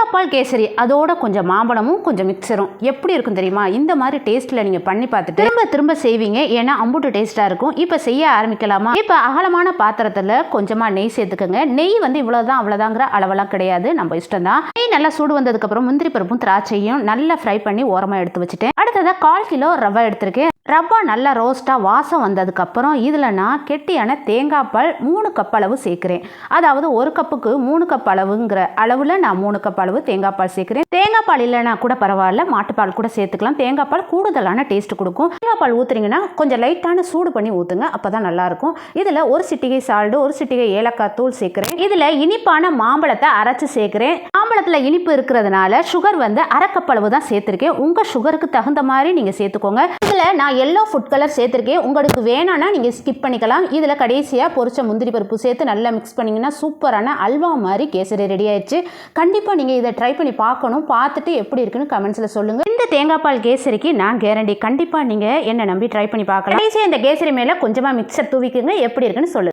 தேங்காய் பால் கேசரி அதோட கொஞ்சம் மாம்பழமும் கொஞ்சம் மிக்சரும் எப்படி இருக்கும் தெரியுமா? இந்த மாதிரி டேஸ்ட்டில் நீங்கள் பண்ணி பார்த்துட்டு திரும்ப திரும்ப செய்வீங்க. ஏன்னா அம்புட்டு டேஸ்ட்டாக இருக்கும். இப்போ செய்ய ஆரம்பிக்கலாமா? இப்போ அகலமான பாத்திரத்தில் கொஞ்சமாக நெய் சேர்த்துக்கோங்க. நெய் வந்து இவ்வளோதான் அவ்வளோதாங்கிற அளவெல்லாம் கிடையாது, நம்ம இஷ்டம் தான். நெய் நல்லா சூடு வந்ததுக்கப்புறம் முந்திரி பருப்பும் திராட்சையும் நல்லா ஃப்ரை பண்ணி ஓரமாக எடுத்து வச்சுட்டேன். அடுத்ததாக 1/4 கிலோ ரவை எடுத்திருக்கேன். ரவா நல்லா ரோஸ்ட்டாக வாசம் வந்ததுக்கப்புறம் இதில் நான் கெட்டியான தேங்காய் பால் 3 கப் அளவு சேர்க்குறேன். அதாவது 1 கப்புக்கு 3 கப் அளவுங்கிற அளவில் நான் 3 கப் அளவு தேங்காய் பால் சேர்க்குறேன். தேங்காய் பால் இல்லைனா கூட பரவாயில்ல, மாட்டுப்பால் கூட சேர்த்துக்கலாம். தேங்காய் பால் கூடுதலான டேஸ்ட் கொடுக்கும். தேங்காய் பால் ஊற்றுறீங்கன்னா கொஞ்சம் லைட்டான சூடு பண்ணி ஊற்றுங்க, அப்போ தான் நல்லாயிருக்கும். இதில் 1 சிட்டிகை சால்டு, 1 சிட்டிகை ஏலக்காய் தூள் சேர்க்குறேன். இதில் இனிப்பான மாம்பழத்தை அரைச்சி சேர்க்குறேன். மாம்பழத்தில் இனிப்பு இருக்கிறதுனால சுகர் வந்து 1/2 கப் அளவு தான் சேர்த்துருக்கேன். உங்கள் சுகருக்கு தகுந்த மாதிரி நீங்கள் சேர்த்துக்கோங்க. இதில் நான் எல்லோ ஃபுட் கலர் சேர்த்துருக்கேன். உங்களுக்கு வேணான்னா நீங்கள் ஸ்கிப் பண்ணிக்கலாம். இதில் கடைசியாக பொரிச்ச முந்திரி பருப்பு சேர்த்து நல்லா மிக்ஸ் பண்ணிங்கன்னா சூப்பரான அல்வா மாதிரி கேசரி ரெடி ஆயிடுச்சு. கண்டிப்பாக நீங்கள் இதை ட்ரை பண்ணி பார்க்கணும். பார்த்துட்டு எப்படி இருக்குன்னு கமெண்ட்ஸில் சொல்லுங்கள். இந்த தேங்காய் பால் கேசரிக்கு நான் கேரண்டி. கண்டிப்பாக நீங்கள் என்னை நம்பி ட்ரை பண்ணி பார்க்கலாம். கடைசியாக இந்த கேசரி மேலே கொஞ்சமாக மிக்சர் தூவிக்குங்க, எப்படி இருக்குன்னு சொல்லுங்கள்.